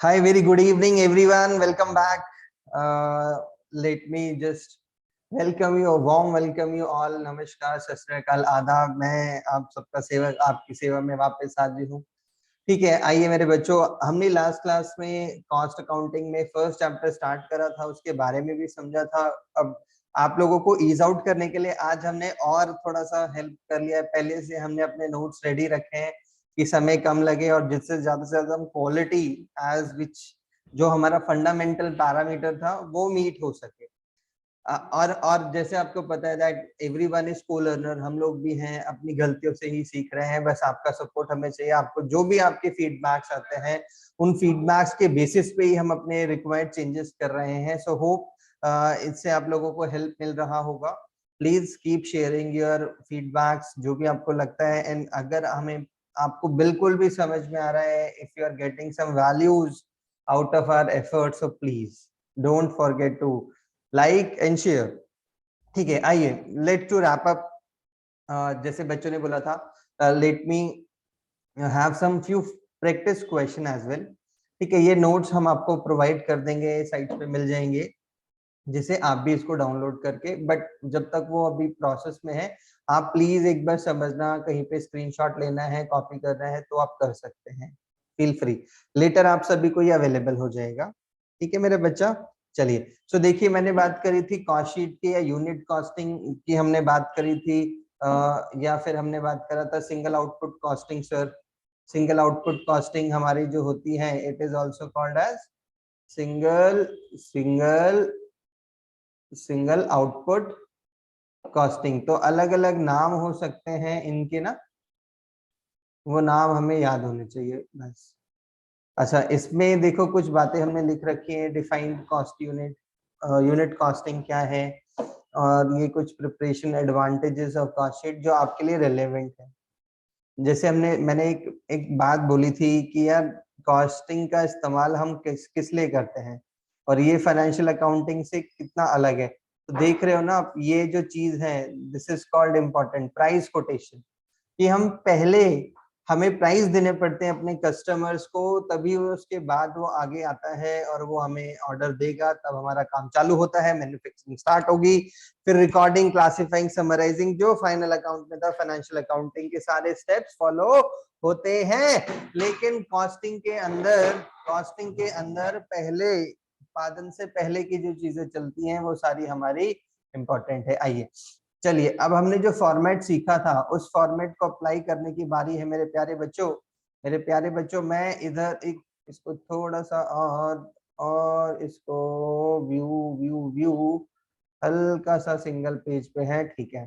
Hi, very good evening, everyone. Welcome back. Let me just welcome you, a warm welcome you all. नमस्कार, सत श्री अकाल, आदाब। मैं आप सबका सेवक, आपकी सेवा में वापस हाजिर हूँ। ठीक है, आइए मेरे बच्चों, हमने लास्ट क्लास में कॉस्ट अकाउंटिंग में फर्स्ट चैप्टर स्टार्ट करा था, उसके बारे में भी समझा था। अब आप लोगों को ईज आउट करने के लिए आज हमने और थोड़ा सा हेल्प कर लिया है। पहले से हमने अपने नोट्स रेडी रखे हैं कि समय कम लगे और जिससे ज्यादा से ज्यादा हम क्वालिटी एज विच जो हमारा फंडामेंटल पैरामीटर था वो मीट हो सके। और जैसे आपको पता है दैट एवरीवन इज को लर्नर, हम लोग भी हैं, अपनी गलतियों से ही सीख रहे हैं। बस आपका सपोर्ट हमें चाहिए। आपको जो भी आपके फीडबैक्स आते हैं उन फीडबैक्स के बेसिस पे ही हम अपने रिक्वायर्ड चेंजेस कर रहे हैं। सो होप इससे आप लोगों को हेल्प मिल रहा होगा। Please keep sharing your feedbacks, जो भी आपको लगता है। एंड अगर हमें आपको बिल्कुल भी समझ में आ रहा है, if you are getting some values out of our efforts, so please don't forget to like and share. ठीक है, आइए लेट टू रैप अप। जैसे बच्चों ने बोला था, let me have some few practice question as well. ठीक है, ये नोट्स हम आपको प्रोवाइड कर देंगे, साइट पे मिल जाएंगे, जिसे आप भी इसको डाउनलोड करके, बट जब तक वो अभी प्रोसेस में है, आप प्लीज एक बार समझना, कहीं पे स्क्रीनशॉट लेना है, कॉपी करना है तो आप कर सकते हैं। फील फ्री, लेटर आप सभी को ये अवेलेबल हो जाएगा। ठीक है मेरे बच्चा, चलिए। सो देखिए, मैंने बात करी थी कॉस्ट शीट की या यूनिट कॉस्टिंग की, हमने बात करी थी या फिर हमने बात करा था single output costing. Sir, single output costing हमारी जो होती है, it is also called as single single single output costing. तो अलग अलग नाम हो सकते हैं इनके ना, वो नाम हमें याद होने चाहिए बस। अच्छा, इसमें देखो कुछ बातें हमने लिख रखी है। Defined cost unit, unit costing क्या है, और ये कुछ preparation advantages of cost sheet जो आपके लिए रेलेवेंट है। जैसे मैंने एक बात बोली थी कि यार कॉस्टिंग का इस्तेमाल हम किस लिए करते हैं और ये फाइनेंशियल अकाउंटिंग से कितना अलग है। तो देख रहे हो ना आप, ये जो चीज है, this is called important price quotation. कि हम पहले, हमें प्राइस देने पड़ते हैं अपने कस्टमर्स को, तभी वो उसके बाद वो आगे आता है और वो हमें ऑर्डर देगा, तब हमारा काम चालू होता है, मैन्युफैक्चरिंग स्टार्ट होगी। फिर रिकॉर्डिंग, क्लासिफाइंग, समराइजिंग, जो फाइनल अकाउंट में था, फाइनेंशियल अकाउंटिंग के सारे स्टेप्स फॉलो होते हैं। लेकिन कॉस्टिंग के अंदर पहले, उत्पादन से पहले की जो चीजें चलती हैं वो सारी हमारी इंपॉर्टेंट है। आइए चलिए, अब हमने जो फॉर्मेट सीखा था उस फॉर्मेट को अप्लाई करने की बारी है मेरे प्यारे बच्चों। मेरे प्यारे बच्चों, मैं इधर एक इसको थोड़ा सा और इसको व्यू व्यू व्यू हल्का सा सिंगल पेज पे है। ठीक है,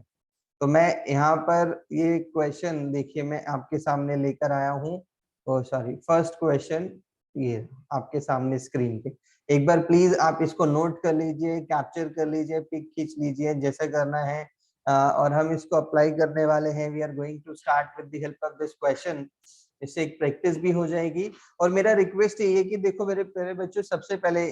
तो मैं यहाँ पर ये क्वेश्चन देखिए मैं आपके सामने लेकर आया हूँ। ओ सॉरी, फर्स्ट क्वेश्चन ये आपके सामने स्क्रीन पे। एक बार प्लीज आप इसको नोट कर लीजिए, कैप्चर कर लीजिए, पिक खींच लीजिए, जैसे करना है। और हम इसको अप्लाई करने वाले हैं। We are going to start with the help of this question. इससे एक प्रैक्टिस भी हो जाएगी। और मेरा रिक्वेस्ट ये है कि देखो मेरे प्यारे बच्चों, सबसे पहले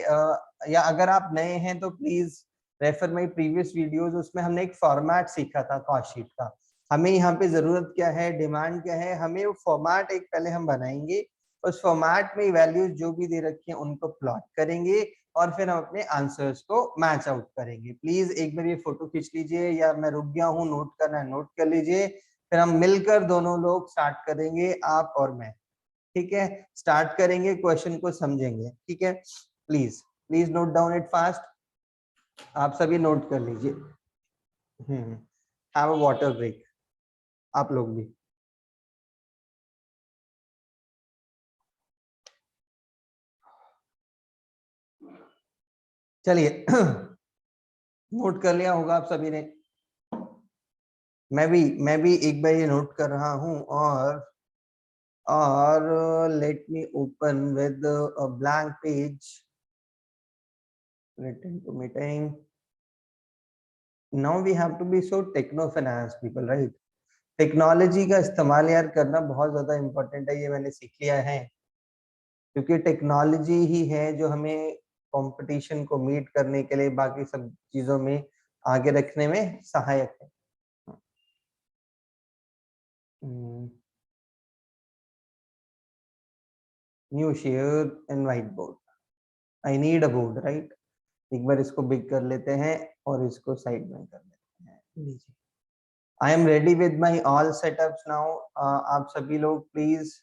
या अगर आप नए हैं तो please refer my previous videos. उसमें हमने एक फॉर्मेट सीखा था कॉस्ट शीट का। हमें यहाँ पे जरूरत क्या है, डिमांड क्या है, हमें वो फॉर्मेट एक पहले हम बनाएंगे। उस फॉर्मेट में वैल्यूज जो भी दे रखी हैं उनको प्लॉट करेंगे और फिर हम अपने आंसर्स को मैच आउट करेंगे। प्लीज एक बार ये फोटो खींच लीजिए, या मैं रुक गया हूँ, नोट करना है नोट कर लीजिए। फिर हम मिलकर दोनों लोग स्टार्ट करेंगे, आप और मैं। ठीक है, स्टार्ट करेंगे, क्वेश्चन को समझेंगे। ठीक है, please please note down it fast. आप सभी नोट कर लीजिए। हैव अ वाटर ब्रेक, आप लोग भी। चलिए नोट कर लिया होगा आप सभी ने। मैं भी एक बार ये नोट कर रहा हूं। और let me open with a blank page, return to meeting. Now we have to be so techno finance people, right. Technology का इस्तेमाल यार करना बहुत ज्यादा इंपॉर्टेंट है, ये मैंने सीख लिया है। क्योंकि टेक्नोलॉजी ही है जो हमें कंपटीशन को मीट करने के लिए, बाकी सब चीजों में आगे रखने में सहायक है। Hmm, new share and whiteboard, I need a board, right. एक बार इसको बिग कर लेते हैं और इसको साइड में कर लेते हैं। लीजिए, I am ready with my all setups now. आप सभी लोग प्लीज,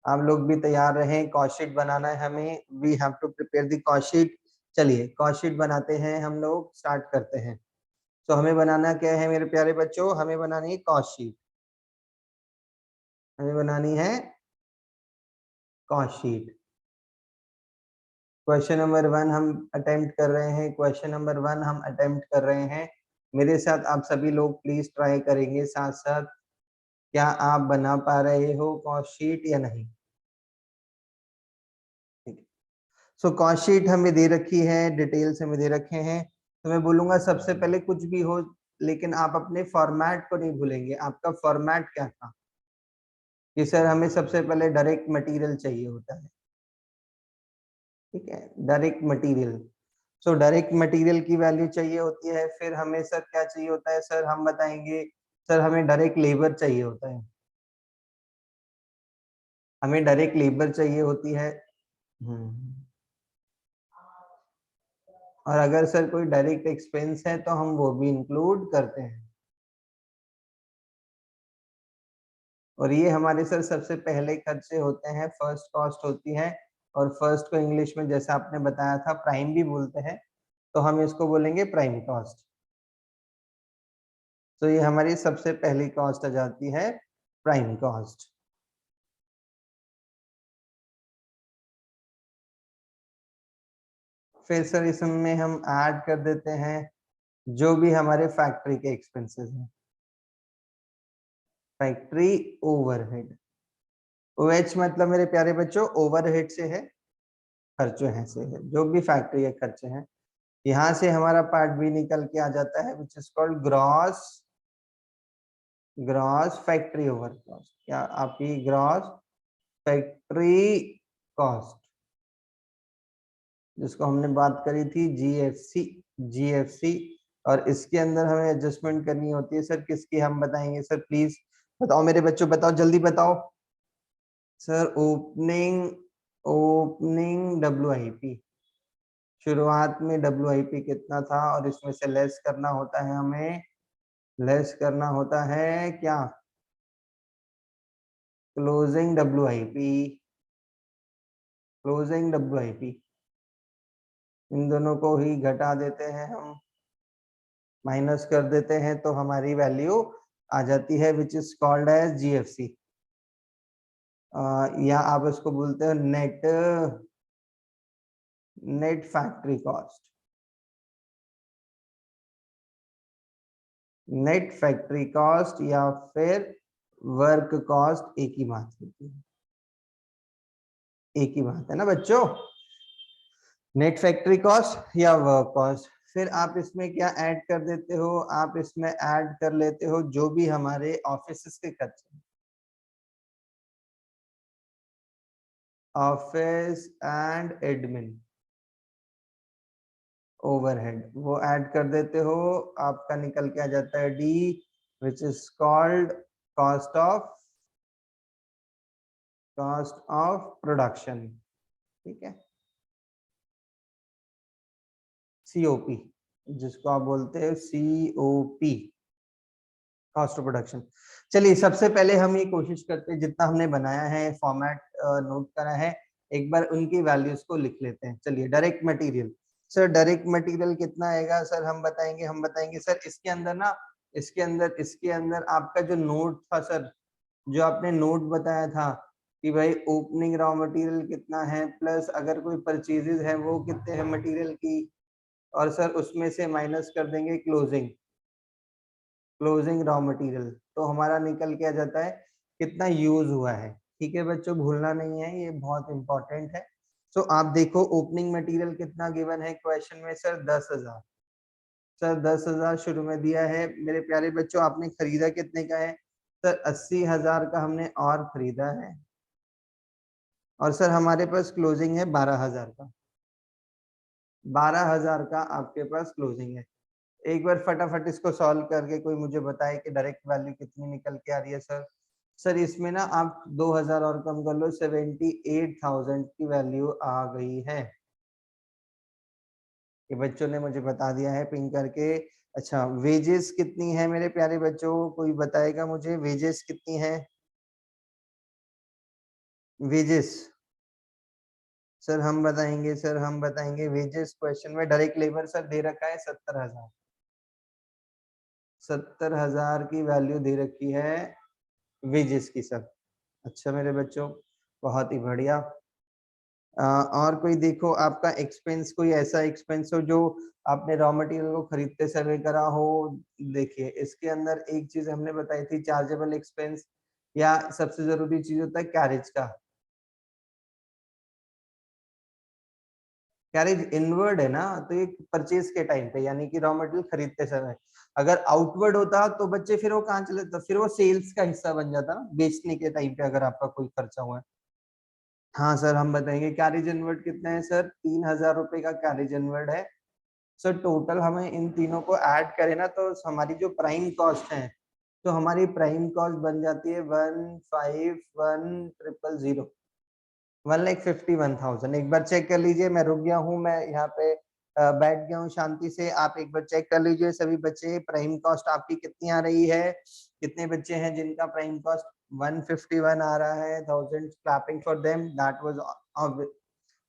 आप लोग भी तैयार रहें, कॉस्ट शीट बनाना है हमें, we have to prepare the cost sheet. चलिए कॉस्ट शीट बनाते हैं, हम लोग स्टार्ट करते हैं। तो हमें बनाना क्या है मेरे प्यारे बच्चों, हमें बनानी है कॉस्ट शीट, हमें बनानी है कॉस्ट शीट। क्वेश्चन नंबर 1 हम अटेम्प्ट कर रहे हैं, क्वेश्चन नंबर 1 हम अटेम्प्ट कर रहे हैं। मेरे साथ आप सभी लोग प्लीज ट्राई करेंगे साथ साथ। क्या आप बना पा रहे हो कॉस्ट शीट या नहीं? सो कॉस्ट शीट हमें दे रखी है, डिटेल्स हमें दे रखे हैं। तो मैं बोलूंगा सबसे पहले कुछ भी हो, लेकिन आप अपने फॉर्मेट को नहीं भूलेंगे। आपका फॉर्मेट क्या था कि सर हमें सबसे पहले डायरेक्ट मटेरियल चाहिए होता है, ठीक है, direct material. So direct material की वैल्यू चाहिए होती है। फिर हमें सर क्या चाहिए होता है, सर हम बताएंगे, सर हमें डायरेक्ट लेबर चाहिए होता है, हमें डायरेक्ट लेबर चाहिए होती है। और अगर सर कोई डायरेक्ट एक्सपेंस है तो हम वो भी इंक्लूड करते हैं। और ये हमारे सर सबसे पहले खर्चे होते हैं, फर्स्ट कॉस्ट होती है। और फर्स्ट को इंग्लिश में जैसा आपने बताया था प्राइम भी बोलते हैं, तो हम इसको बोलेंगे प्राइम कॉस्ट। तो ये हमारी सबसे पहली कॉस्ट आ जाती है, प्राइम कॉस्ट। फिर सर इसमें हम ऐड कर देते हैं जो भी हमारे फैक्ट्री के एक्सपेंसेस हैं, फैक्ट्री ओवरहेड। ओएच मतलब मेरे प्यारे बच्चों ओवरहेड से है, खर्चों हैं से है, जो भी फैक्ट्री के खर्चे हैं। यहाँ से हमारा पार्ट भी निकल के आ जाता है which is called gross, gross factory over cost, या आपकी ग्रॉस फैक्ट्री कॉस्ट, जिसको हमने बात करी थी जीएफसी, जीएफसी। और इसके अंदर हमें एडजस्टमेंट करनी होती है सर, किसकी हम बताएंगे सर, प्लीज बताओ मेरे बच्चों, बताओ जल्दी बताओ सर। ओपनिंग, ओपनिंग डब्ल्यूआईपी, शुरुआत में डब्ल्यूआईपी कितना था और इसमें से लेस करना होता है हमें, लेस करना होता है क्या, क्लोजिंग डब्ल्यूआईपी, क्लोजिंग डब्ल्यूआईपी। इन दोनों को ही घटा देते हैं हम, माइनस कर देते हैं, तो हमारी वैल्यू आ जाती है which is called as GFC, या आप इसको बोलते हो net, net factory cost, net factory cost, या फिर वर्क कॉस्ट, एक ही बात होती है, एक ही बात है ना बच्चों, नेट फैक्ट्री कॉस्ट या वर्क कॉस्ट। फिर आप इसमें क्या ऐड कर देते हो, आप इसमें ऐड कर लेते हो जो भी हमारे ऑफिस के खर्चे, ऑफिस एंड एडमिन ओवरहेड, वो ऐड कर देते हो। आपका निकल के आ जाता है D which is called cost of, cost of production, ठीक है, सीओपी, जिसको आप बोलते हो सीओपी, कॉस्ट ऑफ प्रोडक्शन। चलिए सबसे पहले हम ये कोशिश करते हैं, जितना हमने बनाया है फॉर्मेट नोट करा है, एक बार उनकी वैल्यूज को लिख लेते हैं। चलिए direct material, sir direct material कितना आएगा सर, हम बताएंगे, हम बताएंगे सर इसके अंदर ना, इसके अंदर आपका जो नोट था सर, जो आपने नोट बताया था कि भाई ओपनिंग रॉ मटेरियल कितना है, प्लस अगर कोई परचेजेस है वो कितने हैं मटेरियल की, और सर उसमें से माइनस कर देंगे क्लोजिंग, क्लोजिंग रॉ मटेरियल, तो हमारा निकल के आ जाता है कितना यूज हुआ है। ठीक है बच्चों, भूलना नहीं है, ये बहुत इंपॉर्टेंट है। तो आप देखो ओपनिंग मटेरियल कितना गिवन है क्वेश्चन में सर, 10,000, सर 10,000 शुरू में दिया है। मेरे प्यारे बच्चों आपने खरीदा कितने का है सर, 80,000 का हमने और खरीदा है, और सर हमारे पास क्लोजिंग है 12,000 का, 12,000 का आपके पास क्लोजिंग है। एक बार फटाफट इसको सॉल्व करके कोई मुझे बताए कि डायरेक्ट वैल्यू कितनी निकल के आ रही है सर। सर इसमें ना आप 2000 और कम कर लो, 78,000 की वैल्यू आ गई है। ये बच्चों ने मुझे बता दिया है पिंक करके। अच्छा, वेजेस कितनी है मेरे प्यारे बच्चों, कोई बताएगा मुझे वेजेस कितनी है? वेजेस सर हम बताएंगे, सर हम बताएंगे वेजेस। क्वेश्चन में डायरेक्ट लेबर सर दे रखा है 70,000, 70,000 की वैल्यू दे रखी है वेजेस की सर। अच्छा मेरे बच्चों, बहुत ही बढ़िया। और कोई देखो आपका एक्सपेंस, कोई ऐसा एक्सपेंस हो जो आपने रॉ मटेरियल को खरीदते समय करा हो। देखिए इसके अंदर एक चीज हमने बताई थी, चार्जेबल एक्सपेंस, या सबसे जरूरी चीज होता है कैरेज का। कैरेज इनवर्ड है ना, तो ये परचेज के टाइम पे, यानी कि रॉ मटेरियल खरीदते समय। अगर आउटवर्ड होता तो बच्चे फिर वो कहाँ चले जाता, फिर वो सेल्स का हिस्सा बन जाता ना, बेचने के टाइम पे अगर आपका कोई खर्चा हुआ है। हाँ सर हम बताएंगे कैरेज इनवर्ड कितना है सर, 3,000 रुपए का कैरेज इनवर्ड है सर। टोटल हमें इन तीनों को ऐड करें ना तो हमारी जो प्राइम कॉस्ट है, तो हमारी प्राइम कॉस्ट बन जाती है 151,000, 1,51,000। एक बार चेक कर लीजिए, मैं रुक गया हूँ, मैं यहाँ पे बैठ गया हूँ शांति से। आप एक बार चेक कर लीजिए सभी बच्चे, प्राइम कॉस्ट आपकी कितनी आ रही है। कितने बच्चे हैं जिनका प्राइम कॉस्ट 151 आ रहा है? Thousand clapping for them, that was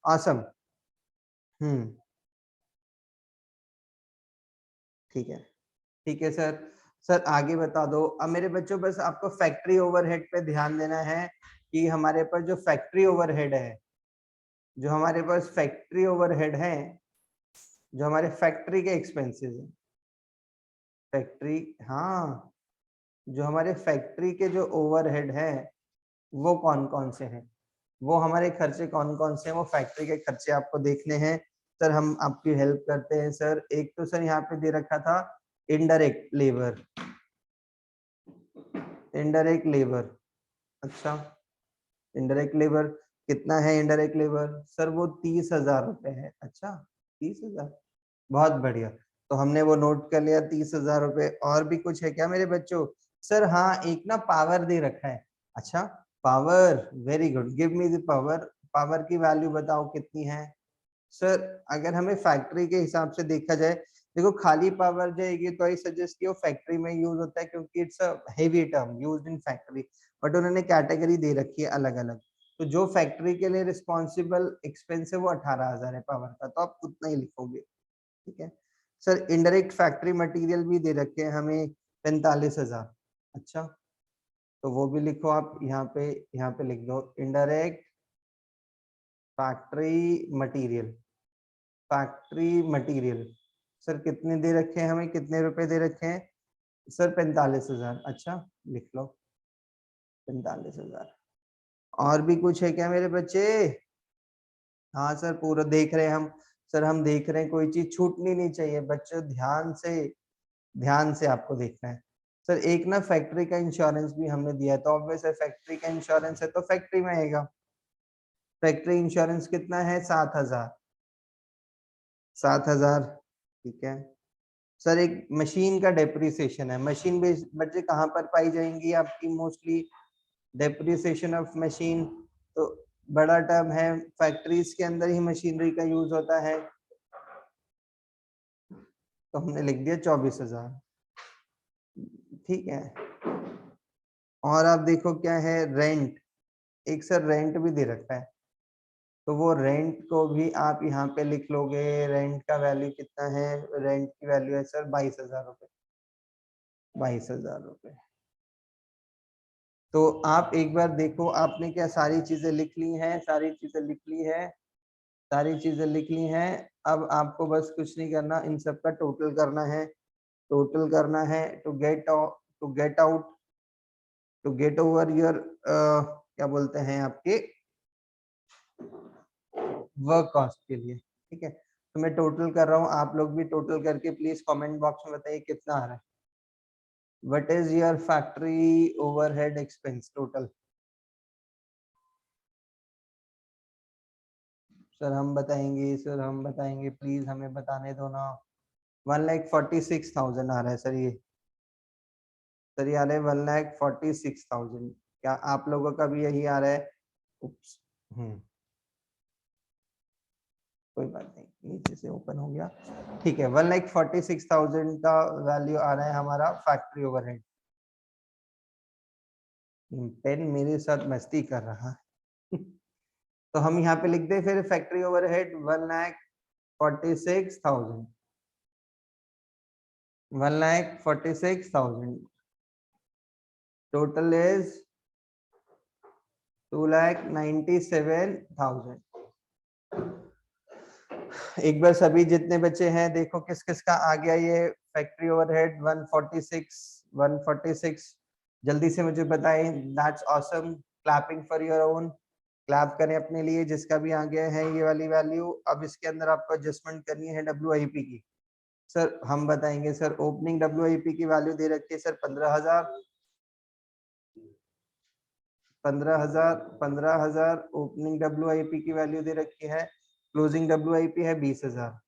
awesome. Hmm, ठीक है, ठीक है सर। सर आगे बता दो अब मेरे बच्चों, बस आपको फैक्ट्री ओवरहेड पे ध्यान देना है कि हमारे पास जो फैक्ट्री ओवरहेड है, जो हमारे पास फैक्ट्री ओवरहेड है, जो हमारे फैक्ट्री के एक्सपेंसेस हैं, फैक्ट्री, हाँ, जो हमारे फैक्ट्री के जो ओवरहेड है वो कौन कौन से हैं, वो हमारे खर्चे कौन कौन से हैं, वो फैक्ट्री के खर्चे आपको देखने हैं। सर हम आपकी हेल्प करते हैं सर। एक तो सर यहाँ पे दे रखा था इनडायरेक्ट लेबर, इनडायरेक्ट लेबर। अच्छा, इनडायरेक्ट लेबर कितना है? इनडायरेक्ट लेबर सर वो 30,000 रुपए है। अच्छा, 30,000, बहुत बढ़िया। तो हमने वो नोट कर लिया, 30,000 रुपए। और भी कुछ है क्या मेरे बच्चों? सर हाँ, एक ना पावर दे रखा है। अच्छा, power, very good, give me the power. Power की वैल्यू बताओ कितनी है सर? अगर हमें फैक्ट्री के हिसाब से देखा जाए, देखो खाली पावर जाएगी तो आई सजेस्ट कि वो फैक्ट्री में यूज होता है, क्योंकि it's a heavy term used in factory. But उन्होंने कैटेगरी दे रखी है अलग अलग, तो जो फैक्ट्री के लिए रिस्पॉन्सिबल एक्सपेंस है वो 18,000 है पावर का, तो आप उतना ही लिखोगे। ठीक है सर। इनडायरेक्ट फैक्ट्री मटेरियल भी दे रखे हैं हमें 45,000। अच्छा, तो वो भी लिखो आप यहाँ पे लिख दो indirect factory material. Factory material sir कितने दे रखे हैं हमें, कितने रुपए दे रखे हैं सर? 45,000। अच्छा, लिख लो 45,000। और भी कुछ है क्या मेरे बच्चे? हाँ सर, पूरा देख रहे हैं हम। सर हम देख रहे हैं, कोई चीज छूटनी नहीं चाहिए बच्चों, ध्यान से, ध्यान से आपको देखना है। सर एक ना फैक्ट्री का इंश्योरेंस भी हमने दिया है, तो ऑब्वियस है फैक्ट्री का इंश्योरेंस है तो फैक्ट्री में आएगा। फैक्ट्री इंश्योरेंस कितना है? 7,000, 7,000। ठीक है सर। एक मशीन का डेप्रिसिएशन है, मशीन बच्चे कहाँ पर पाई जाएंगी आपकी मोस्टली? डेप्रिसिएशन ऑफ मशीन, तो बड़ा टर्म है, फैक्ट्रीज के अंदर ही मशीनरी का यूज होता है, तो हमने लिख दिया 24,000। ठीक है। और आप देखो क्या है, रेंट, एक सर रेंट भी दे रखा है, तो वो रेंट को भी आप यहाँ पे लिख लोगे। रेंट का वैल्यू कितना है? रेंट की वैल्यू है सर 22,000 रुपए, 22,000 रुपए। तो आप एक बार देखो, आपने क्या सारी चीजें लिख ली हैं? सारी चीजें लिख ली है, सारी चीजें लिख ली हैं। अब आपको बस कुछ नहीं करना, इन सब का टोटल करना है, टोटल करना है टू गेट ओवर योर क्या बोलते हैं आपके वर्क कॉस्ट के लिए। ठीक है, तो मैं टोटल कर रहा हूँ, आप लोग भी टोटल करके प्लीज कमेंट बॉक्स में बताइए कितना आ रहा है। What is your factory overhead expense total? Sir हम बताएंगे, सर हम बताएंगे, प्लीज हमें बताने दो ना। 1,46,000 आ रहा है सर, ये सर ये आ रहा है 1,46,000। क्या आप लोगों का भी यही आ रहा है? उप्स, कोई बात नहीं, नीचे से ओपन हो गया, ठीक है। 1,46,000 का वैल्यू आ रहा है हमारा फैक्ट्री ओवरहेड। पेन मेरे साथ मस्ती कर रहा है तो हम यहाँ पे लिख दे फिर फैक्ट्री ओवरहेड 1,46,000, 1,46,000, टोटल इज 2,97,000। एक बार सभी जितने बच्चे हैं देखो किस किस का आ गया ये फैक्ट्री ओवरहेड 146, जल्दी से मुझे बताएं। That's awesome, clapping for your own, clap करें अपने लिए जिसका भी आ गया है ये वाली वैल्यू। अब इसके अंदर आपको एडजस्टमेंट करनी है WIP की। सर हम बताएंगे सर, ओपनिंग WIP की वैल्यू दे रखी है सर 15,000, 15,000 ओपनिंग WIP की वैल्यू दे रखी है, क्लोजिंग WIP है 20,000।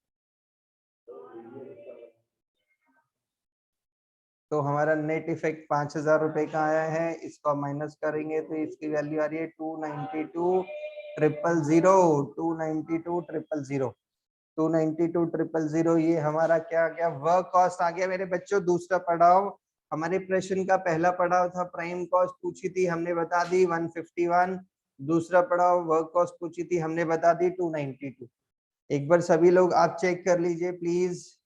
तो हमारा नेट इफेक्ट 5,000 रुपए का आया है, इसको माइनस करेंगे तो इसकी वैल्यू आ रही है 292,000, 292,000, 292,000। ये हमारा क्या आ गया? वर्क कॉस्ट आ गया मेरे बच्चों। दूसरा पड़ाव, हमारे प्रश्न का पहला पड़ाव था प्राइम कॉस्ट पूछी थी, हमने बता दी 151। दूसरा पड़ाव वर्क कॉस्ट पूछी थी, हमने बता दी 292। एक बार सभी लोग आप चेक कर लीजिए प्लीज,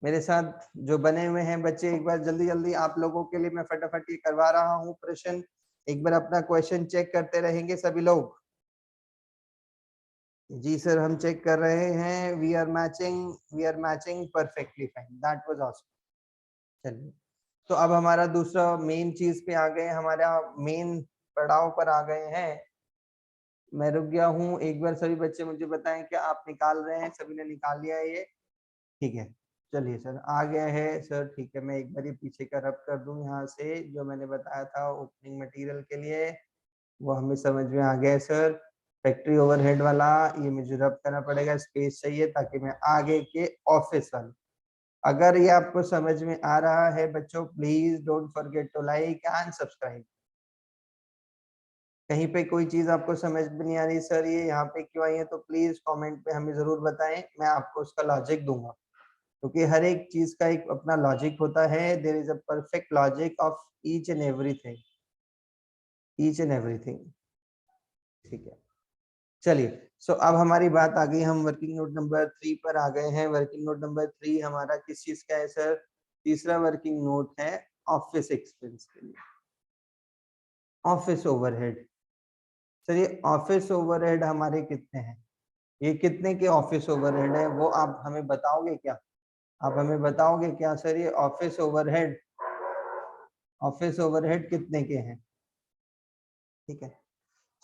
मेरे साथ जो बने हुए हैं बच्चे, एक बार जल्दी जल्दी आप लोगों के लिए मैं फटाफट ये करवा रहा हूँ प्रश्न। एक बार अपना क्वेश्चन चेक करते रहेंगे सभी लोग। जी सर हम चेक कर रहे हैं, we are matching perfectly fine, that was awesome. चलिए, तो अब हमारा दूसरा मेन चीज पे आ गए, हमारा मेन पड़ाव पर आ गए हैं। मैं रुक गया हूँ, एक बार सभी बच्चे मुझे बताएं क्या आप निकाल रहे हैं? सभी ने निकाल लिया है ये? ठीक है, चलिए सर आ गया है सर, ठीक है। मैं एक बार पीछे का रब कर दूं यहाँ से, जो मैंने बताया था ओपनिंग मटेरियल के लिए वो हमें समझ में आ गया है सर। फैक्ट्री ओवरहेड वाला ये मुझे रब करना पड़ेगा, स्पेस चाहिए ताकि मैं आगे के ऑफिस वाले, अगर ये आपको समझ में आ रहा है बच्चों please don't forget to like and subscribe. कहीं पे कोई चीज आपको समझ में नहीं आ रही सर ये यहाँ पे क्यों आई है, तो प्लीज कमेंट पे हमें जरूर बताएं, मैं आपको उसका लॉजिक दूंगा, क्योंकि हर एक चीज का एक अपना लॉजिक होता है। There is a perfect logic of each and everything, each and everything, ठीक है। चलिए, सो अब हमारी बात आ गई, हम वर्किंग नोट नंबर 3 पर आ गए हैं। वर्किंग नोट नंबर 3 हमारा किस चीज का है सर? तीसरा वर्किंग नोट है ऑफिस एक्सपेंस के लिए, ऑफिस ओवरहेड। सर ये ऑफिस ओवरहेड हमारे कितने हैं? ये कितने के ऑफिस ओवरहेड है वो आप हमें बताओगे क्या? आप हमें बताओगे क्या सर ये ऑफिस ओवरहेड, ऑफिस ओवरहेड कितने के हैं? ठीक है,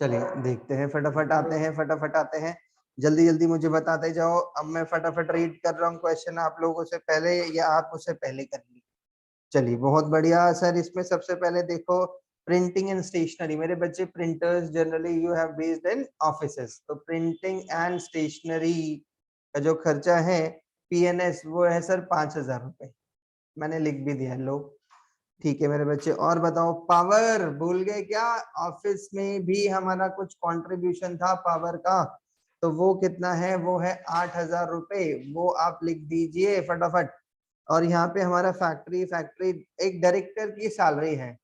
चलिए देखते हैं, फटाफट आते हैं, फटाफट आते हैं, जल्दी जल्दी मुझे बताते जाओ। अब मैं फटाफट रीड कर रहा हूँ क्वेश्चन आप लोगों से पहले, या आप उससे पहले करेंगे? चलिए बहुत बढ़िया सर। इसमें सबसे पहले देखो, प्रिंटिंग एंड स्टेशनरी, मेरे बच्चे printers generally you have based in offices, तो प्रिंटिंग एंड स्टेशनरी का जो खर्चा है PNS वो है सर 5,000 रुपए, मैंने लिख भी दिया लोग, ठीक है मेरे बच्चे। और बताओ पावर, भूल गए क्या? ऑफिस में भी हमारा कुछ कंट्रीब्यूशन था पावर का, तो वो कितना है? वो है 8,000 रुपए, वो आप लिख दीजिए फटाफट। और यहाँ पे हमारा फैक्ट्री, फैक्ट्री एक डायरेक्टर की सैलरी है,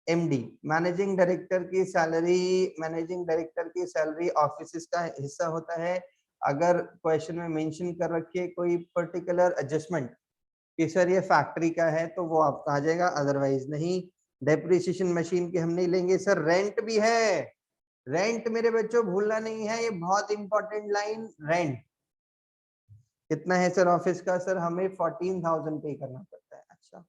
MD मैनेजिंग डायरेक्टर की सैलरी, मैनेजिंग डायरेक्टर की सैलरी ऑफिस का हिस्सा होता है। अगर क्वेश्चन में मेंशन कर रखिए कोई पर्टिकुलर एडजस्टमेंट कि सर ये फैक्ट्री का है, तो वो आपका आ जाएगा, अदरवाइज नहीं। डेप्रिसिएशन मशीन की हम नहीं लेंगे सर। रेंट भी है, रेंट मेरे बच्चों भूलना नहीं है, ये बहुत इंपॉर्टेंट लाइन। रेंट कितना है सर ऑफिस का? सर हमें 14,000 पे करना पड़ता है। अच्छा,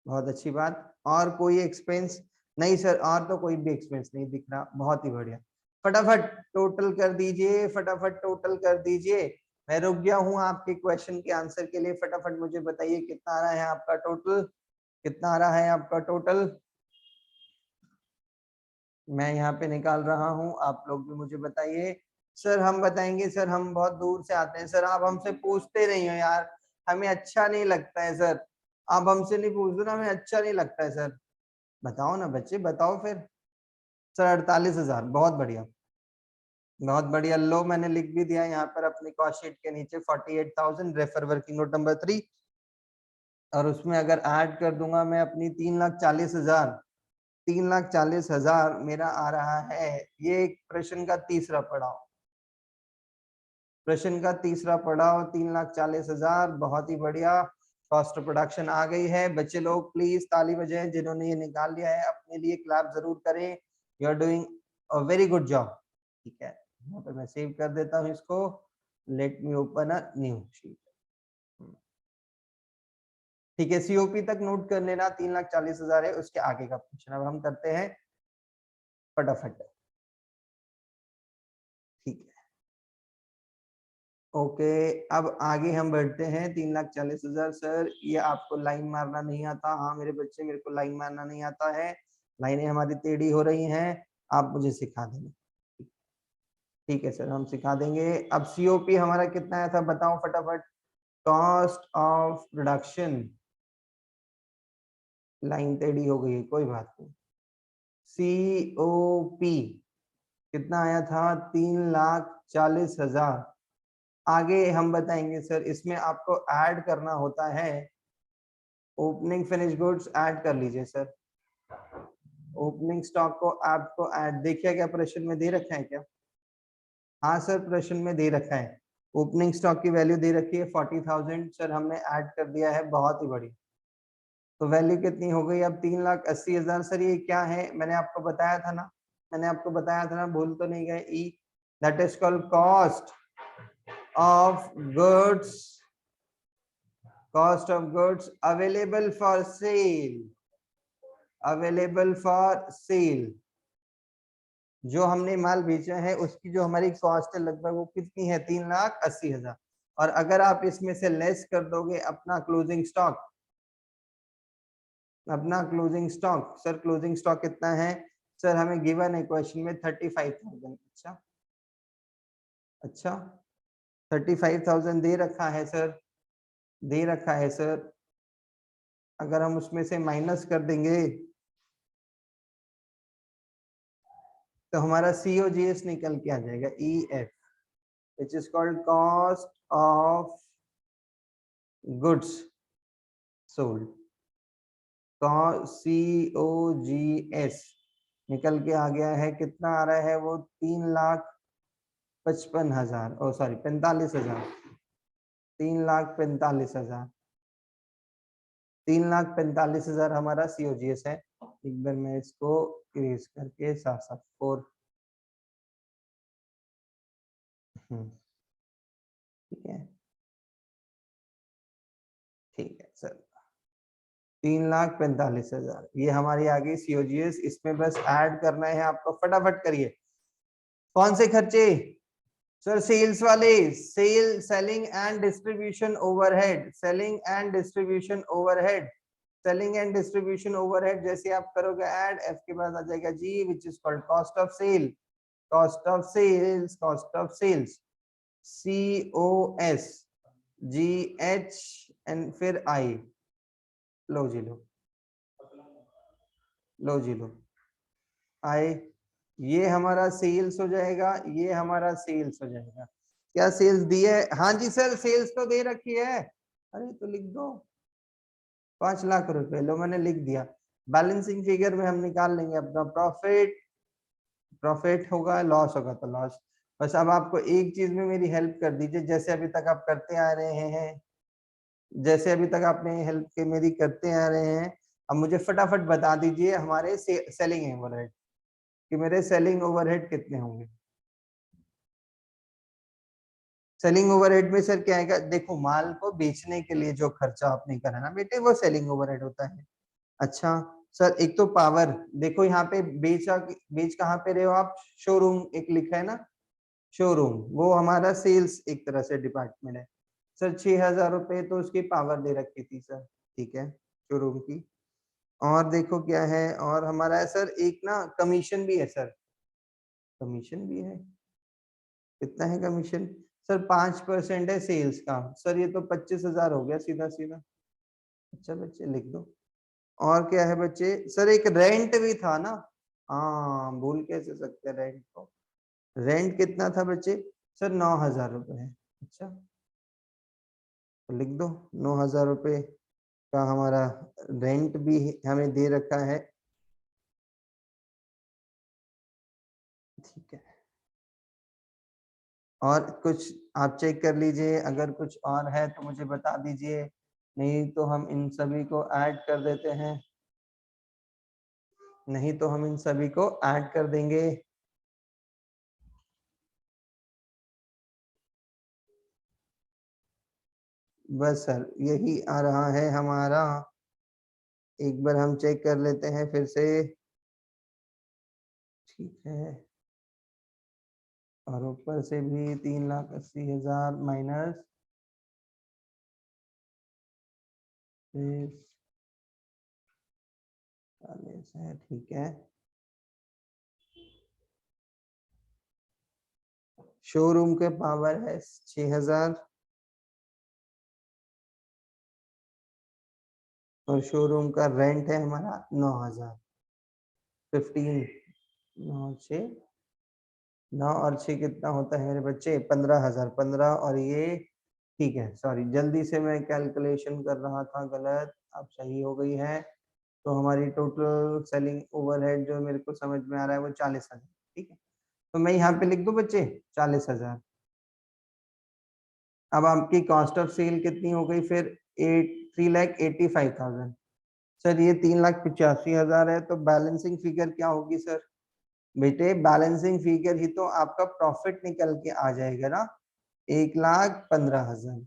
बहुत अच्छी बात। और कोई एक्सपेंस? नहीं सर, और तो कोई भी एक्सपेंस नहीं दिख रहा, बहुत ही बढ़िया। फटाफट टोटल कर दीजिए, फटाफट टोटल कर दीजिए। मैं रुक गया हूँ आपके क्वेश्चन के आंसर के लिए, फटाफट मुझे बताइए कितना आ रहा है आपका टोटल, कितना आ रहा है आपका टोटल? मैं यहाँ पे निकाल रहा हूँ, आप लोग भी मुझे बताइए। सर हम बताएंगे सर, हम बहुत दूर से आते हैं सर, आप हमसे पूछते नहीं हो यार, हमें अच्छा नहीं लगता है सर, आप हमसे नहीं पूछते ना, हमें अच्छा नहीं लगता है सर। बताओ ना बच्चे, बताओ फिर। सर 48,000, बहुत बढ़िया, बहुत बढ़िया। लो मैंने लिख भी दिया यहाँ पर अपनी कॉस्ट शीट के नीचे 48,000, रेफर वर्किंग नोट नंबर 3। और उसमें अगर ऐड कर दूंगा मैं अपनी 3,40,000, 3,40,000 मेरा आ रहा है। ये एक प्रश्न का तीसरा पड़ाव, प्रश्न का तीसरा पड़ाव 3,40,000, बहुत ही बढ़िया। कॉस्ट ऑफ प्रोडक्शन आ गई है। बच्चे लोग प्लीज ताली बजाएं जिन्होंने ये निकाल लिया है, अपने लिए क्लैप जरूर करें। You are doing a very good job. ठीक है, यहाँ पर मैं सेव कर देता हूँ इसको। Late me open a new sheet. ठीक है, सीओपी तक नोट कर लेना, 3,40,000 है, उसके आगे का क्वेश्चन अब हम करते हैं फटाफट। ठीक है, ओके। अब आगे हम बढ़ते हैं। 3,40,000 सर, ये आपको लाइन मारना नहीं आता? हाँ मेरे बच्चे, मेरे को लाइन मारना नहीं आता है, लाइनें हमारी टेढ़ी हो रही हैं, आप मुझे सिखा देंगे। ठीक है सर, हम सिखा देंगे। अब सीओपी हमारा कितना आया था बताओ फटाफट। कॉस्ट ऑफ प्रोडक्शन, लाइन टेढ़ी हो गई है, कोई बात नहीं। सीओपी कितना आया था? 3,40,000। आगे हम बताएंगे सर, इसमें आपको ऐड करना होता है ओपनिंग फिनिश गुड्स। ऐड कर लीजिए सर, ओपनिंग स्टॉक को आपको ऐड, देखिए क्या प्रश्न में दे रखा है क्या? हाँ सर, प्रश्न में दे रखा है, ओपनिंग स्टॉक की वैल्यू दे रखी है 40,000। सर हमने ऐड कर दिया है, बहुत ही बड़ी। तो वैल्यू कितनी हो गई अब? 3,80,000। सर ये क्या है? मैंने आपको बताया था ना, मैंने आपको बताया था ना, भूल तो नहीं गए? ई, that is called cost of goods, cost of goods available for sale, available for sale. जो हमने माल बेचा है उसकी जो हमारी कॉस्ट है लगभग वो कितनी है? 3,80,000। और अगर आप इसमें से लेस कर दोगे अपना क्लोजिंग स्टॉक, अपना closing stock, sir closing stock कितना है? सर हमें गिवन है क्वेश्चन में 35,000। अच्छा अच्छा, 35,000 दे रखा है सर, दे रखा है सर। अगर हम उसमें से माइनस कर देंगे तो हमारा COGS निकल के आ जाएगा, EF, which is called cost of goods sold. COGS निकल के आ गया है, कितना आ रहा है वो? 3,55,000, ओ सॉरी 45,000, 3,45,000, 3,45,000 हमारा COGS है। एक बार मैं इसको इरेज करके साफ साफ 4, ठीक है, ठीक है सर, 3,45,000 ये हमारी आ गई COGS। इसमें बस ऐड करना है आपको, फटाफट करिए। कौन से खर्चे? सर सेल्स वाले, sale, selling and distribution overhead, selling and distribution overhead, selling and distribution overhead. जैसे आप करोगे ऐड, एफ के बाद आ जाएगा G, which is called cost of sale, cost of sales, cost of sales, COS, GH and फिर I। लो जी लो, लो जी लो, I। ये हमारा सेल्स हो जाएगा, ये हमारा सेल्स हो जाएगा। क्या सेल्स दी है? हाँ जी सर, सेल्स तो दे रखी है। अरे तो लिख दो 5,00,000 रुपए, लो मैंने लिख दिया। बैलेंसिंग फिगर में हम निकाल लेंगे अपना प्रॉफिट, प्रॉफिट होगा, लॉस होगा तो लॉस। बस अब आपको एक चीज में मेरी हेल्प कर दीजिए, जैसे अभी तक आप करते आ रहे हैं, जैसे अभी तक आपने हेल्प के मेरी करते आ रहे हैं, अब मुझे फटाफट बता दीजिए हमारे सेलिंग ओवरहेड, कि मेरे सेलिंग ओवरहेड कितने होंगे। सेलिंग ओवरहेड में सर क्या आएगा? देखो, माल को बेचने के लिए जो खर्चा आपने करा ना बेटे, वो सेलिंग ओवरहेड होता है। अच्छा सर, एक तो पावर, देखो यहाँ पे बेचा, बेच कहाँ पे रहे हो आप? शोरूम एक लिखा है ना, शोरूम, वो हमारा सेल्स एक तरह से डिपार्टमेंट है। सर 6,000 रुपए तो उसकी पावर दे रखी थी सर, ठीक है, शोरूम की। और देखो क्या है, और हमारा है सर एक ना कमीशन भी है सर, कमीशन भी है। कितना है कमीशन? सर 5% है सेल्स का। सर ये तो 25,000 हो गया सीधा सीधा। अच्छा बच्चे लिख दो। और क्या है बच्चे? सर एक रेंट भी था ना, हाँ भूल कैसे सकते रेंट को। रेंट कितना था बच्चे? सर 9,000 रुपए है। अच्छा तो लिख दो 9,000 रुपए का हमारा रेंट भी हमें दे रखा है। ठीक है, और कुछ आप चेक कर लीजिए, अगर कुछ और है तो मुझे बता दीजिए, नहीं तो हम इन सभी को ऐड कर देते हैं, नहीं तो हम इन सभी को ऐड कर देंगे। बस सर यही आ रहा है हमारा, एक बार हम चेक कर लेते हैं फिर से। ठीक है, और ऊपर से भी 3,80,000 माइनस 40 है। ठीक है, शोरूम के पावर है 6,000 और शोरूम का रेंट है हमारा 9,000। 15 9 6 9 और 6 कितना होता है मेरे बच्चे? 15,000। 15 और ये, ठीक है सॉरी जल्दी से मैं कैलकुलेशन कर रहा था गलत, अब सही हो गई है। तो हमारी टोटल सेलिंग ओवरहेड जो मेरे को समझ में आ रहा है वो 40,000। ठीक है, तो मैं यहाँ पे लिख दूं बच्चे 40,000। अब आपकी कॉस्ट ऑफ सेल कितनी हो गई फिर? 3,85,000। सर ये 3,85,000 है, तो बैलेंसिंग फिगर क्या होगी सर? बेटे बैलेंसिंग फिगर ही तो आपका प्रॉफिट निकल के आ जाएगा ना, 1,15,000।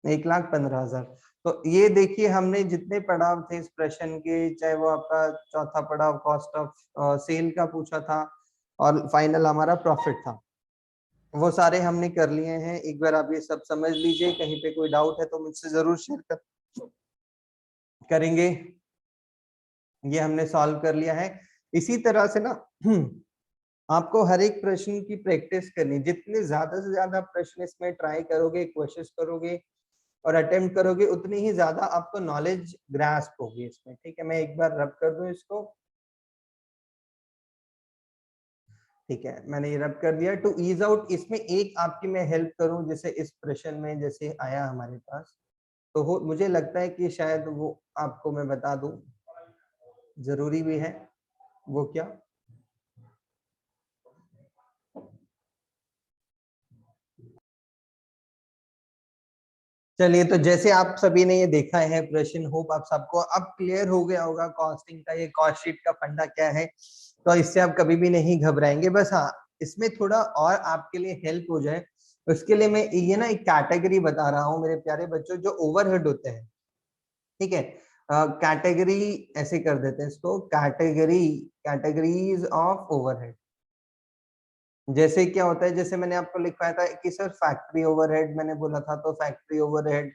1,15,000। तो ये देखिए हमने जितने पड़ाव थे इस प्रश्न के, चाहे वो आपका चौथा पड़ाव कॉस्ट ऑफ सेल का पूछा था और फाइनल हमारा प्रॉफिट था, वो सारे हमने कर लिए हैं। एक बार आप ये सब समझ लीजिए, कहीं पे कोई डाउट है तो मुझसे जरूर शेयर करेंगे। ये हमने सॉल्व कर लिया है। इसी तरह से ना आपको हर एक प्रश्न की प्रैक्टिस करनी, जितने ज्यादा से ज्यादा प्रश्न इसमें ट्राई करोगे, कोशिश करोगे और अटेम्प्ट करोगे, उतनी ही ज्यादा आपको नॉलेज ग्रास्प होगी इसमें। ठीक है, मैं एक बार रब कर दूं इसको। ठीक है, मैंने ये रब कर दिया। टू ईज आउट, इसमें एक आपकी मैं हेल्प करूं, जैसे इस प्रश्न में जैसे आया हमारे पास, तो हो मुझे लगता है कि शायद वो आपको मैं बता दूं, जरूरी भी है। वो क्या? चलिए, तो जैसे आप सभी ने ये देखा है प्रश्न, होप आप सबको अब क्लियर हो गया होगा कॉस्टिंग का, ये कॉस्ट शीट का फंडा क्या है। तो इससे आप कभी भी नहीं घबराएंगे। बस हाँ, इसमें थोड़ा और आपके लिए हेल्प हो जाए, उसके लिए मैं ये ना एक कैटेगरी बता रहा हूँ मेरे प्यारे बच्चों, जो ओवरहेड होते हैं। ठीक है, कैटेगरी ऐसे कर देते हैं इसको, कैटेगरीज ऑफ ओवरहेड। जैसे क्या होता है, जैसे मैंने आपको लिखवाया था कि सर फैक्ट्री ओवरहेड मैंने बोला था, तो फैक्ट्री ओवरहेड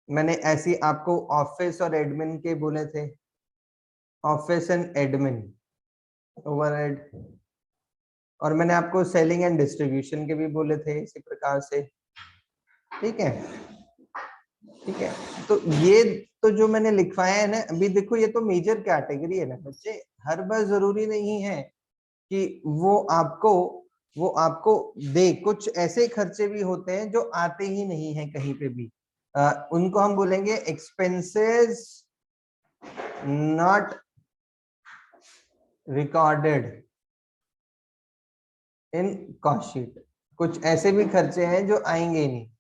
मैंने ऐसी आपको ऑफिस और एडमिन के बोले थे, ऑफिस एंड एडमिन ओवरहेड। और मैंने आपको सेलिंग एंड डिस्ट्रीब्यूशन के भी बोले थे इसी प्रकार से। ठीक है, ठीक है, तो ये तो जो मैंने लिखवाया है ना अभी, देखो ये तो मेजर कैटेगरी है ना बच्चे। हर बार जरूरी नहीं है कि वो आपको दे। कुछ ऐसे खर्चे भी होते हैं जो आते ही नहीं है कहीं पे भी, उनको हम बोलेंगे expenses not recorded in cost sheet. कुछ ऐसे भी खर्चे हैं जो आएंगे ही नहीं,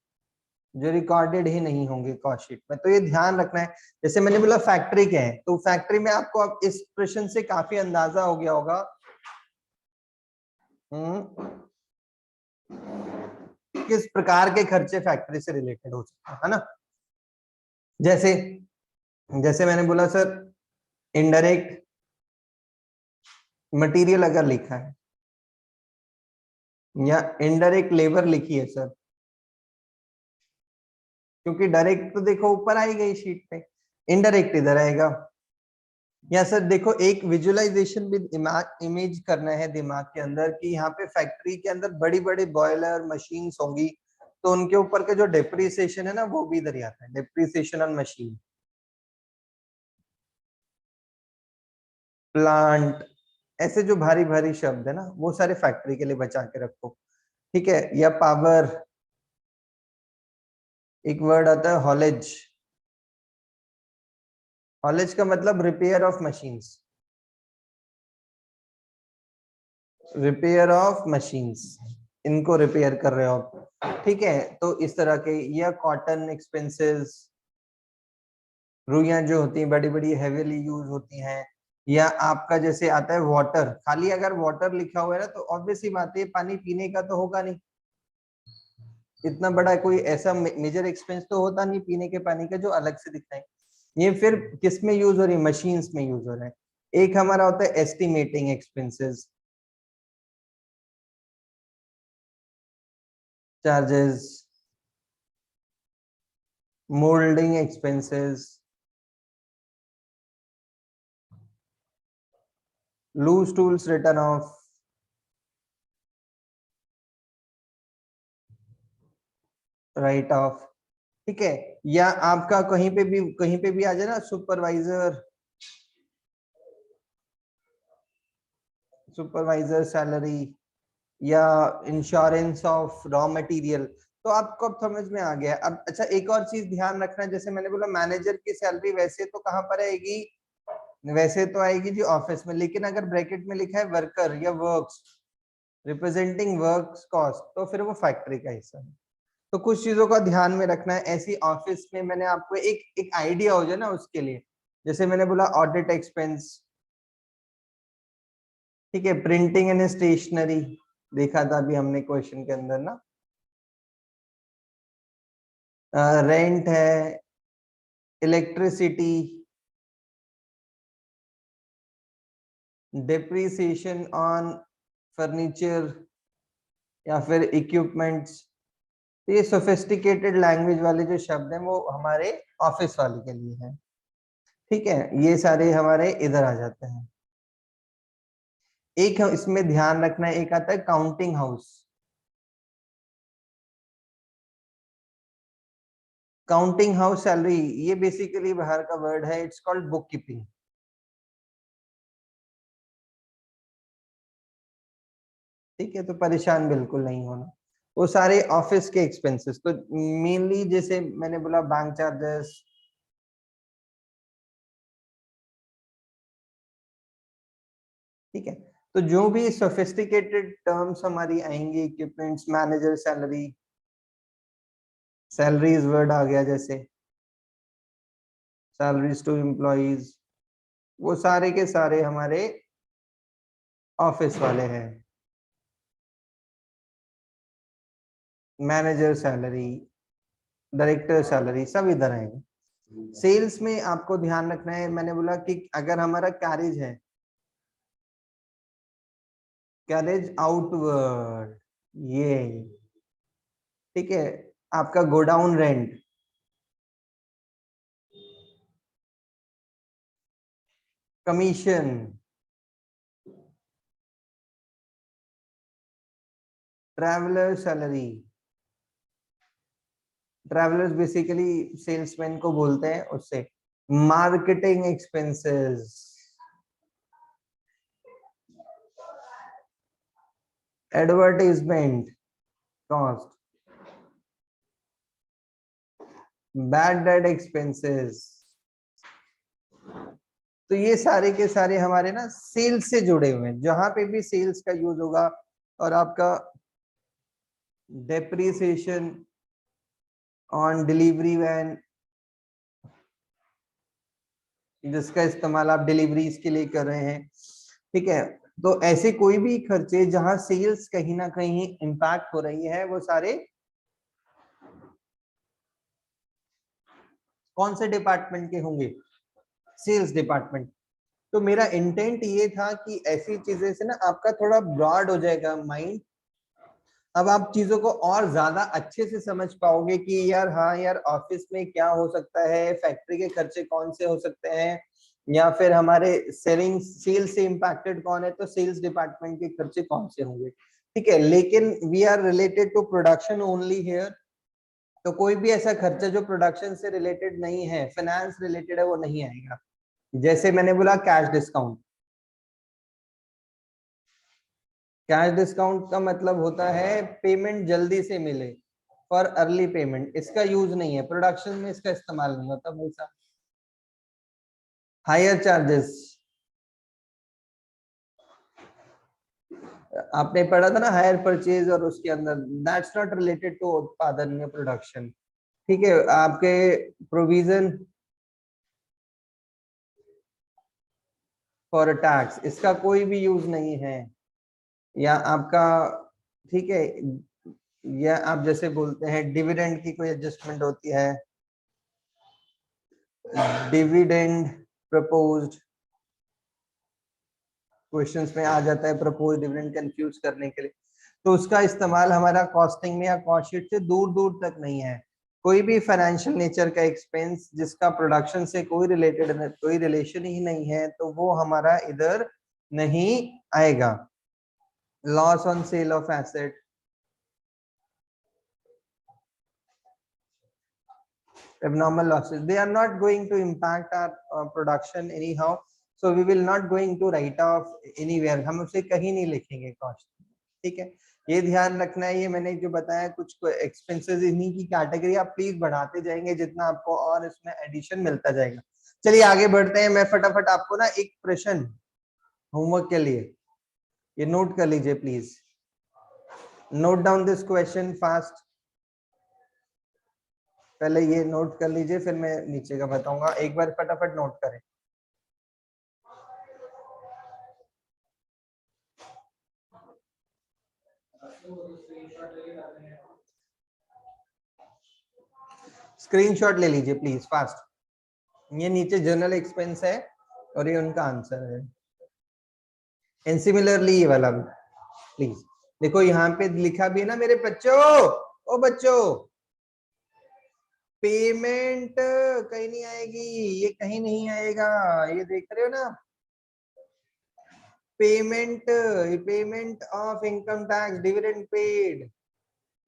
जो रिकॉर्डेड ही नहीं होंगे कॉस्ट शीट में, तो ये ध्यान रखना है। जैसे मैंने बोला फैक्ट्री क्या है, तो फैक्ट्री में आपको अब इस प्रश्न से काफी अंदाजा हो गया होगा किस प्रकार के खर्चे फैक्ट्री से रिलेटेड हो सकते हैं, है ना। जैसे जैसे मैंने बोला सर, इनडायरेक्ट मटेरियल अगर लिखा है या इनडायरेक्ट लेबर लिखी है सर, क्योंकि डायरेक्ट तो देखो ऊपर आई गई शीट पे, इनडायरेक्ट इधर आएगा। या सर देखो, एक विजुअलाइजेशन भी इमेज करना है दिमाग के अंदर कि यहाँ पे फैक्ट्री के अंदर बड़ी बड़ी बॉयलर मशीन्स होंगी, तो उनके ऊपर के जो डेप्रिसिएशन है ना वो भी इधर ही आता है, डेप्रिसिएशन ऑन मशीन। प्लांट, ऐसे जो भारी भारी शब्द है ना वो सारे फैक्ट्री के लिए बचा के रखो, ठीक है। या पावर, एक वर्ड आता है हॉलेज। हॉलेज का मतलब repair of machines, repair of machines, इनको रिपेयर कर रहे हो आप, ठीक है। तो इस तरह के, या कॉटन एक्सपेंसेस, रुइयां जो होती हैं बड़ी बड़ी हेवीली यूज होती हैं। या आपका जैसे आता है वाटर, खाली अगर वाटर लिखा हुआ है ना तो ऑब्वियस ही बात है पानी पीने का तो होगा नहीं, इतना बड़ा कोई ऐसा मेजर एक्सपेंस तो होता नहीं पीने के पानी का जो अलग से दिखता है। ये फिर किस में यूज हो रही है, मशीन्स में यूज हो रहा है। एक हमारा होता है estimating expenses, charges, moulding expenses, loose tools return off, write off, ठीक है। या आपका कहीं पे भी आ जाए ना सुपरवाइजर, सुपरवाइजर सैलरी, या इंश्योरेंस ऑफ रॉ मटेरियल। तो आपको अब समझ में आ गया। अब अच्छा एक और चीज ध्यान रखना, जैसे मैंने बोला मैनेजर की सैलरी वैसे तो कहाँ पर आएगी, वैसे तो आएगी जी ऑफिस में, लेकिन अगर ब्रैकेट में लिखा है वर्कर या वर्क्स, रिप्रेजेंटिंग वर्क्स कॉस्ट, तो फिर वो फैक्ट्री का हिस्सा है। तो कुछ चीजों का ध्यान में रखना है ऐसी ऑफिस में। मैंने आपको एक एक आइडिया हो जाए ना उसके लिए, जैसे मैंने बोला ऑडिट एक्सपेंस, ठीक है। प्रिंटिंग एंड स्टेशनरी देखा था अभी हमने क्वेश्चन के अंदर ना। रेंट है, इलेक्ट्रिसिटी, डेप्रिसिएशन ऑन फर्नीचर या फिर इक्विपमेंट्स। तो ये सोफिस्टिकेटेड लैंग्वेज वाले जो शब्द हैं वो हमारे ऑफिस वाले के लिए हैं, ठीक है। ये सारे हमारे इधर आ जाते हैं। एक इसमें ध्यान रखना है, एक आता है counting house. Counting house salary, ये बेसिकली बाहर का वर्ड है, इट्स कॉल्ड बुक कीपिंग, ठीक है। तो परेशान बिल्कुल नहीं होना, वो सारे ऑफिस के एक्सपेंसेस। तो मेनली जैसे मैंने बोला बैंक चार्जेस, ठीक है। तो जो भी सोफिस्टिकेटेड टर्म्स हमारी आएंगी, equipments, manager salary, salaries word आ गया जैसे, सैलरीज टू एम्प्लॉइज, वो सारे के सारे हमारे ऑफिस वाले हैं। मैनेजर सैलरी, डायरेक्टर सैलरी सब इधर आएंगे। सेल्स में आपको ध्यान रखना है, मैंने बोला कि अगर हमारा कैरेज है, कैरेज आउटवर्ड, ये ठीक है। आपका godown rent, commission, traveller salary, travellers basically salesman को बोलते हैं, उससे marketing expenses, advertisement cost, bad debt expenses. तो ये सारे के सारे हमारे ना सेल्स से जुड़े हुए हैं, जहां पे भी सेल्स का यूज होगा। और आपका डेप्रिसिएशन ऑन डिलीवरी वैन, जिसका इस्तेमाल आप डिलीवरीज के लिए कर रहे हैं, ठीक है। तो ऐसे कोई भी खर्चे जहां सेल्स कहीं ना कहीं इंपैक्ट हो रही है, वो सारे कौन से डिपार्टमेंट के होंगे, सेल्स डिपार्टमेंट। तो मेरा इंटेंट ये था कि ऐसी चीजें से ना आपका थोड़ा ब्रॉड हो जाएगा माइंड। अब आप चीजों को और ज्यादा अच्छे से समझ पाओगे कि यार हाँ यार ऑफिस में क्या हो सकता है, फैक्ट्री के खर्चे कौन से हो सकते हैं, या फिर हमारे सेलिंग सेल्स से इम्पैक्टेड कौन है, तो सेल्स डिपार्टमेंट के खर्चे कौन से होंगे, ठीक है। लेकिन we are related to production only here, तो कोई भी ऐसा खर्चा जो प्रोडक्शन से रिलेटेड नहीं है, फाइनेंस रिलेटेड है, वो नहीं आएगा। जैसे मैंने बोला कैश डिस्काउंट, कैश डिस्काउंट का मतलब होता है पेमेंट जल्दी से मिले, फॉर अर्ली पेमेंट। इसका यूज नहीं है प्रोडक्शन में, इसका इस्तेमाल नहीं होता भाई साहब। हायर चार्जेस, आपने पढ़ा था ना हायर परचेज, और उसके अंदर दैट्स नॉट रिलेटेड टू उत्पादन या प्रोडक्शन। ठीक है, आपके प्रोविजन फॉर टैक्स, इसका कोई भी यूज नहीं है। या आपका, ठीक है, या आप जैसे बोलते हैं डिविडेंड की कोई एडजस्टमेंट होती है, डिविडेंड प्रपोज्ड, क्वेश्चंस में आ जाता है प्रपोज डिविडेंड, कंफ्यूज करने के लिए। तो उसका इस्तेमाल हमारा कॉस्टिंग में या कॉस्ट शीट से दूर दूर तक नहीं है। कोई भी फाइनेंशियल नेचर का एक्सपेंस जिसका प्रोडक्शन से कोई कोई रिलेशन ही नहीं है, तो वो हमारा इधर नहीं आएगा। Loss on sale of asset, abnormal losses, they are not going to impact our production anyhow, so we will not going to write off anywhere, हम उसे कहीं नहीं लिखेंगे कॉस्ट। ठीक है, ये ध्यान रखना है। ये मैंने जो बताया कुछ एक्सपेंसेस इन्हीं की कैटेगरी, आप प्लीज बढ़ाते जाएंगे जितना आपको और इसमें एडिशन मिलता जाएगा। चलिए आगे बढ़ते हैं। मैं फटाफट आपको ना एक प्रश्न होमवर्क के लिए, ये नोट कर लीजिए please, note down this question fast. पहले ये नोट कर लीजिए, फिर मैं नीचे का बताऊंगा, एक बार फटाफट नोट करें। स्क्रीनशॉट ले लीजिए प्लीज फास्ट। ये नीचे जनरल एक्सपेंस है और ये उनका आंसर है। एंड सिमिलरली ये वाला भी प्लीज देखो, यहाँ पे लिखा भी है ना मेरे बच्चों, ओ बच्चों, पेमेंट कहीं नहीं आएगी, ये कहीं नहीं आएगा, ये देख रहे हो ना, payment, payment of income tax, dividend paid,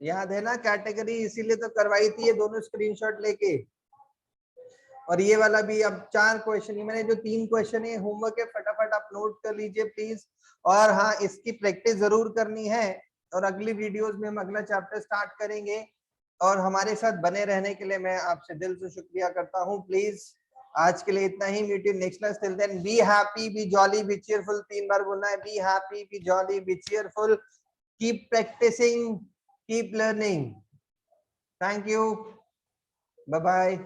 याद है ना कैटेगरी, इसीलिए तो करवाई थी ये दोनों स्क्रीनशॉट लेके। और ये वाला भी, अब 4 क्वेश्चन, ये मैंने जो 3 क्वेश्चन है होमवर्क है, फटाफट आप नोट कर लीजिए प्लीज। और हाँ, इसकी प्रैक्टिस जरूर करनी है, और अगली वीडियोस में हम अगला चैप्टर स्टार्ट करेंगे। और हमारे साथ बने रहने के लिए मैं आपसे दिल से शुक्रिया करता हूँ। प्लीज आज के लिए इतना ही, meet you next class, till then be happy, be jolly, be cheerful, 3 बार बोलना है, be happy, be jolly, be cheerful, keep practising, keep learning. Thank you, bye bye.